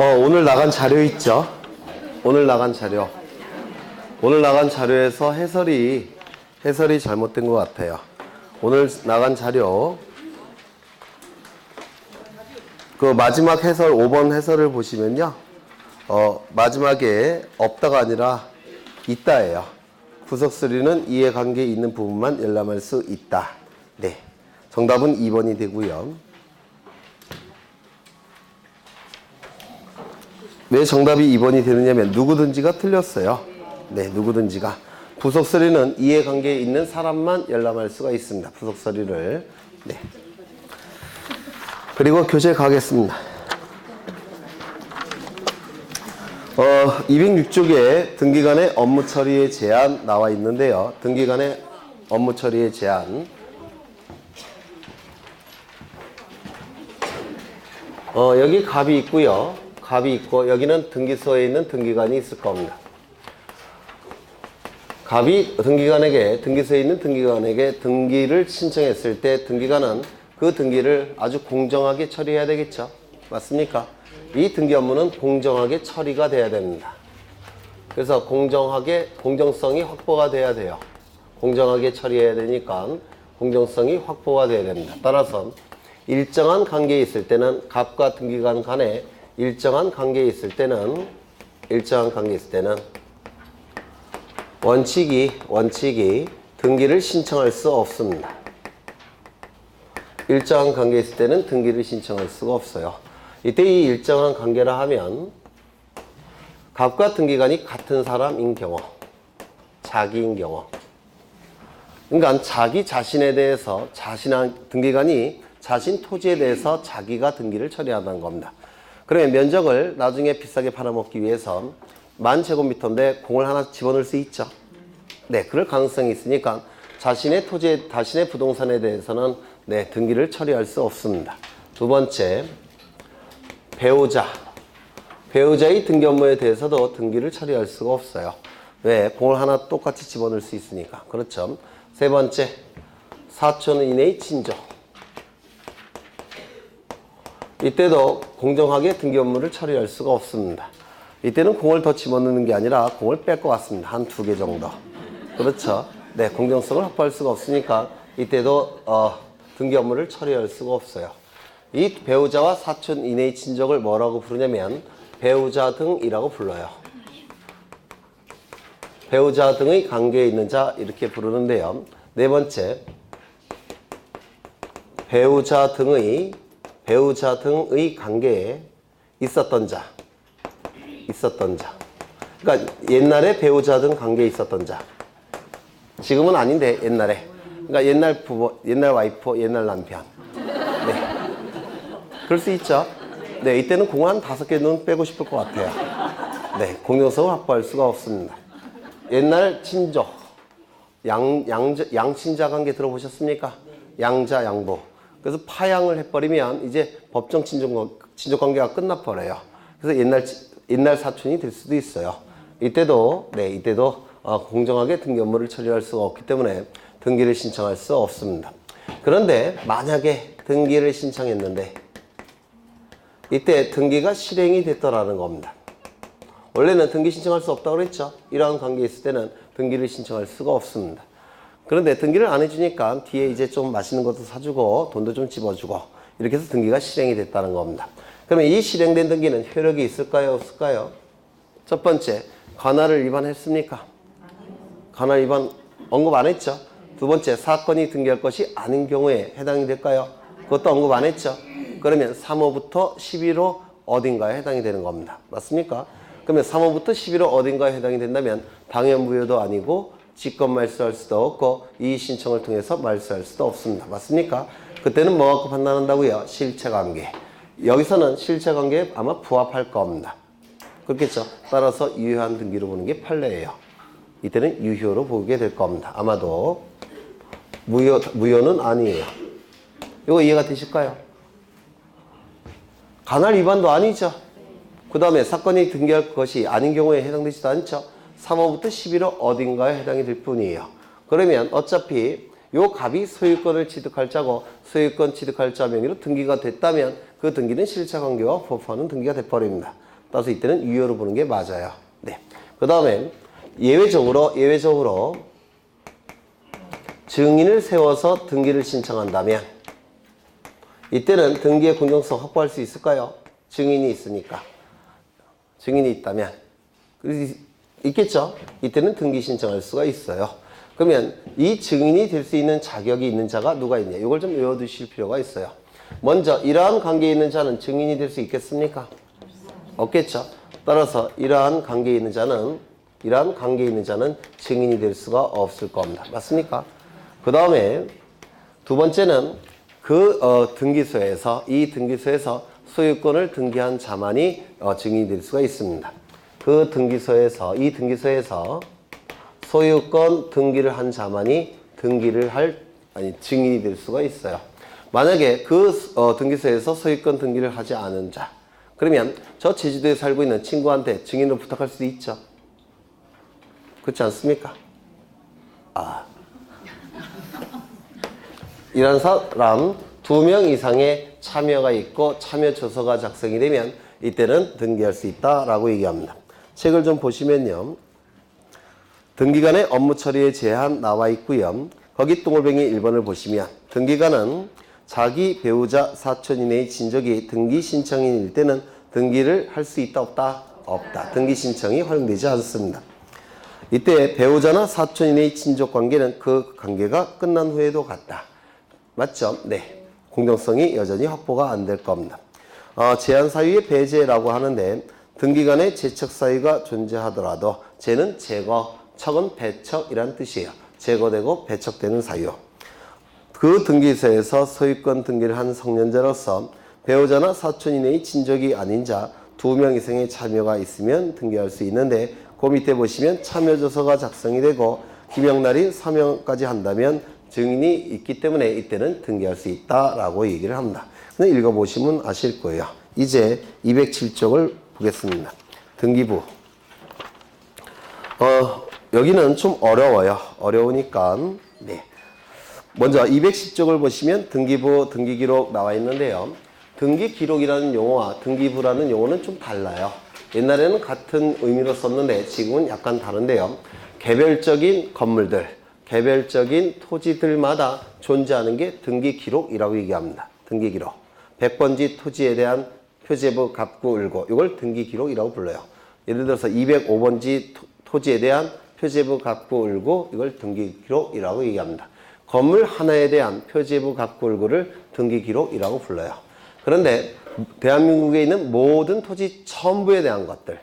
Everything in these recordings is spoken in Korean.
오늘 나간 자료 있죠? 오늘 나간 자료. 오늘 나간 자료에서 해설이 잘못된 것 같아요. 오늘 나간 자료, 그 마지막 해설, 5번 해설을 보시면요. 마지막에 없다가 아니라 있다예요. 부석수리는 이해관계에 있는 부분만 열람할 수 있다. 네. 정답은 2번이 되고요. 왜 정답이 2번이 되느냐면 누구든지가 틀렸어요. 네, 누구든지가. 부석서리는 이해관계에 있는 사람만 열람할 수가 있습니다. 부석서리를. 네. 그리고 교재 가겠습니다. 206쪽에 등기관의 업무 처리의 제한 나와 있는데요. 등기관의 업무 처리의 제한. 여기 갑이 있고요. 갑이 있고 여기는 등기소에 있는 등기관이 있을 겁니다. 갑이 등기소에 있는 등기관에게 등기를 신청했을 때 등기관은 그 등기를 아주 공정하게 처리해야 되겠죠. 맞습니까? 이 등기 업무는 공정하게 처리가 돼야 됩니다. 그래서 공정성이 확보가 돼야 돼요. 공정하게 처리해야 되니까 공정성이 확보가 돼야 됩니다. 따라서 일정한 관계에 있을 때는 갑과 등기관 간에 일정한 관계에 있을 때는 원칙이 등기를 신청할 수 없습니다. 일정한 관계에 있을 때는 등기를 신청할 수가 없어요. 이때 이 일정한 관계라 하면 갑과 등기관이 같은 사람인 경우, 자기인 경우. 그러니까 자기 자신에 대해서 등기관이 자신 토지에 대해서 자기가 등기를 처리한다는 겁니다. 그러면 면적을 나중에 비싸게 팔아먹기 위해서 10,000제곱미터인데 공을 하나 집어넣을 수 있죠. 네, 그럴 가능성이 있으니까 자신의 부동산에 대해서는 네, 등기를 처리할 수 없습니다. 두 번째, 배우자의 등기 업무에 대해서도 등기를 처리할 수가 없어요. 왜? 공을 하나 똑같이 집어넣을 수 있으니까. 그렇죠. 세 번째, 사촌 이내의 친족. 이때도 공정하게 등기 업무를 처리할 수가 없습니다. 이때는 공을 더 집어넣는 게 아니라 공을 뺄 것 같습니다. 한 2개 정도. 그렇죠. 네, 공정성을 확보할 수가 없으니까 이때도 등기 업무를 처리할 수가 없어요. 이 배우자와 사촌 이내의 친족을 뭐라고 부르냐면 배우자 등이라고 불러요. 배우자 등의 관계에 있는 자 이렇게 부르는데요. 네 번째, 배우자 등의 관계에 있었던 자. 그러니까 옛날에 배우자 등 관계에 있었던 자. 지금은 아닌데 옛날에. 그러니까 옛날 부부, 옛날 와이프, 옛날 남편. 네. 그럴 수 있죠. 네, 이때는 공 한 5개는 빼고 싶을 것 같아요. 네, 공정성을 확보할 수가 없습니다. 옛날 친족, 양친자 관계 들어보셨습니까? 양자, 양보. 그래서 파양을 해버리면 이제 법정 친족 관계가 끝나버려요. 그래서 옛날 사촌이 될 수도 있어요. 이때도 공정하게 등기 업무를 처리할 수가 없기 때문에 등기를 신청할 수 없습니다. 그런데 만약에 등기를 신청했는데 이때 등기가 실행이 됐더라는 겁니다. 원래는 등기 신청할 수 없다고 그랬죠. 이러한 관계에 있을 때는 등기를 신청할 수가 없습니다. 그런데 등기를 안 해주니까 뒤에 이제 좀 맛있는 것도 사주고 돈도 좀 집어주고 이렇게 해서 등기가 실행이 됐다는 겁니다. 그러면 이 실행된 등기는 효력이 있을까요? 없을까요? 첫 번째, 관할을 위반했습니까? 관할 위반 언급 안 했죠? 두 번째, 사건이 등기할 것이 아닌 경우에 해당이 될까요? 그것도 언급 안 했죠? 그러면 3호부터 11호 어딘가에 해당이 되는 겁니다. 맞습니까? 그러면 3호부터 11호 어딘가에 해당이 된다면 당연무효도 아니고 직권 말소할 수도 없고 이의 신청을 통해서 말소할 수도 없습니다. 맞습니까? 그때는 뭐 갖고 판단한다고요? 실체관계. 여기서는 실체관계에 아마 부합할 겁니다. 그렇겠죠? 따라서 유효한 등기로 보는 게 판례예요. 이때는 유효로 보게 될 겁니다. 아마도 무효는 아니에요. 이거 이해가 되실까요? 관할 위반도 아니죠. 그 다음에 사건이 등기할 것이 아닌 경우에 해당되지도 않죠. 3호부터 11호 어딘가에 해당이 될 뿐이에요. 그러면 어차피 요 갑이 소유권을 취득할 자고 소유권 취득할 자 명의로 등기가 됐다면 그 등기는 실체관계와 부합하는 등기가 돼버립니다. 따라서 이때는 유효로 보는 게 맞아요. 네. 그 다음에 예외적으로 증인을 세워서 등기를 신청한다면 이때는 등기의 공정성 확보할 수 있을까요? 증인이 있으니까. 증인이 있다면. 있겠죠? 이때는 등기 신청할 수가 있어요. 그러면 이 증인이 될 수 있는 자격이 있는 자가 누가 있냐? 이걸 좀 외워두실 필요가 있어요. 먼저 이러한 관계에 있는 자는 증인이 될 수 있겠습니까? 없겠죠? 따라서 이러한 관계에 있는 자는 증인이 될 수가 없을 겁니다. 맞습니까? 그 다음에 두 번째는 이 등기소에서 소유권을 등기한 자만이 증인이 될 수가 있습니다. 이 등기소에서 소유권 등기를 한 자만이 증인이 될 수가 있어요. 만약에 등기소에서 소유권 등기를 하지 않은 자, 그러면 저 제주도에 살고 있는 친구한테 증인을 부탁할 수도 있죠. 그렇지 않습니까? 이런 사람 2명 이상의 참여가 있고 참여 조서가 작성이 되면 이때는 등기할 수 있다라고 얘기합니다. 책을 좀 보시면요. 등기관의 업무 처리의 제한 나와 있고요. 거기 동글뱅이 1번을 보시면 등기관은 자기 배우자 사촌 이내의 친족이 등기 신청인일 때는 등기를 할 수 있다 없다? 없다. 등기 신청이 허용되지 않습니다. 이때 배우자나 사촌 이내의 친족 관계는 그 관계가 끝난 후에도 같다. 맞죠? 네. 공정성이 여전히 확보가 안 될 겁니다. 제한 사유의 배제라고 하는데 등기간의 제척 사유가 존재하더라도 제는 제거, 척은 배척이란 뜻이에요. 제거되고 배척되는 사유. 그 등기소에서 소유권 등기를 한 성년자로서 배우자나 사촌 이내의 친족이 아닌 자 2명 이상의 참여가 있으면 등기할 수 있는데 그 밑에 보시면 참여조서가 작성이 되고 기명날인 서명까지 한다면 증인이 있기 때문에 이때는 등기할 수 있다라고 얘기를 합니다. 근데 읽어보시면 아실 거예요. 이제 207쪽을 보겠습니다. 등기부. 여기는 좀 어려워요. 어려우니까 네. 먼저 210쪽을 보시면 등기부, 등기기록 나와 있는데요. 등기기록이라는 용어와 등기부라는 용어는 좀 달라요. 옛날에는 같은 의미로 썼는데 지금은 약간 다른데요. 개별적인 건물들, 개별적인 토지들마다 존재하는 게 등기기록이라고 얘기합니다. 등기기록. 100번지 토지에 대한 표제부, 갑구, 을고 이걸 등기기록이라고 불러요. 예를 들어서 205번지 토지에 대한 표제부, 갑구, 을고 이걸 등기기록이라고 얘기합니다. 건물 하나에 대한 표제부, 갑구, 을고를 등기기록이라고 불러요. 그런데 대한민국에 있는 모든 토지 전부에 대한 것들,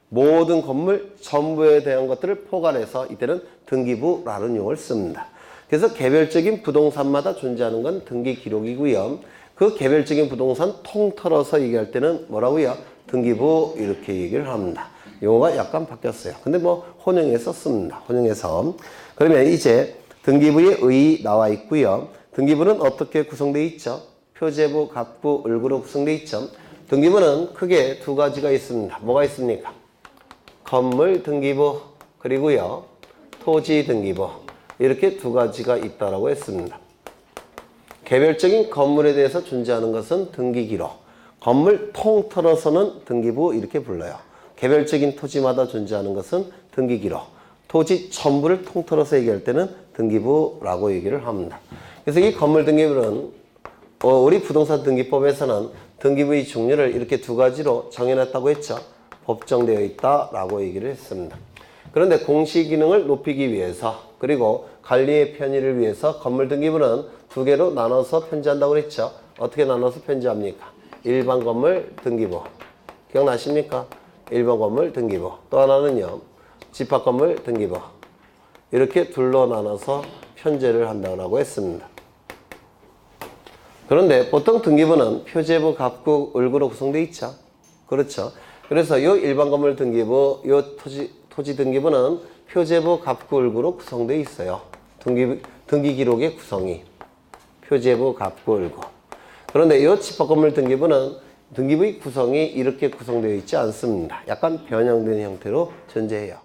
모든 건물 전부에 대한 것들을 포괄해서 이때는 등기부라는 용어를 씁니다. 그래서 개별적인 부동산마다 존재하는 건 등기기록이고요. 그 개별적인 부동산 통틀어서 얘기할 때는 뭐라고요? 등기부 이렇게 얘기를 합니다. 용어가 약간 바뀌었어요. 근데 혼용해서 씁니다. 혼용해서. 그러면 이제 등기부의 의 나와 있고요. 등기부는 어떻게 구성되어 있죠? 표제부, 갑구, 을구로 구성되어 있죠. 등기부는 크게 두 가지가 있습니다. 뭐가 있습니까? 건물 등기부 그리고요 토지 등기부 이렇게 두 가지가 있다라고 했습니다. 개별적인 건물에 대해서 존재하는 것은 등기기록, 건물 통틀어서는 등기부 이렇게 불러요. 개별적인 토지마다 존재하는 것은 등기기록, 토지 전부를 통틀어서 얘기할 때는 등기부라고 얘기를 합니다. 그래서 이 건물 등기부는 우리 부동산 등기법에서는 등기부의 종류를 이렇게 두 가지로 정해놨다고 했죠. 법정되어 있다라고 얘기를 했습니다. 그런데 공시 기능을 높이기 위해서 그리고 관리의 편의를 위해서 건물 등기부는 두 개로 나눠서 편지한다고 그랬죠. 어떻게 나눠서 편지합니까? 일반 건물 등기부. 기억나십니까? 일반 건물 등기부. 또 하나는요. 집합 건물 등기부. 이렇게 둘로 나눠서 편제를 한다고 했습니다. 그런데 보통 등기부는 표제부, 갑구, 을구로 구성되어 있죠. 그렇죠. 그래서 이 일반 건물 등기부, 이 토지 등기부는 표제부, 갑구, 을구로 구성되어 있어요. 등기 기록의 구성이 표제부, 갑구, 을구. 그런데 이 집합 건물 등기부는 등기부의 구성이 이렇게 구성되어 있지 않습니다. 약간 변형된 형태로 존재해요.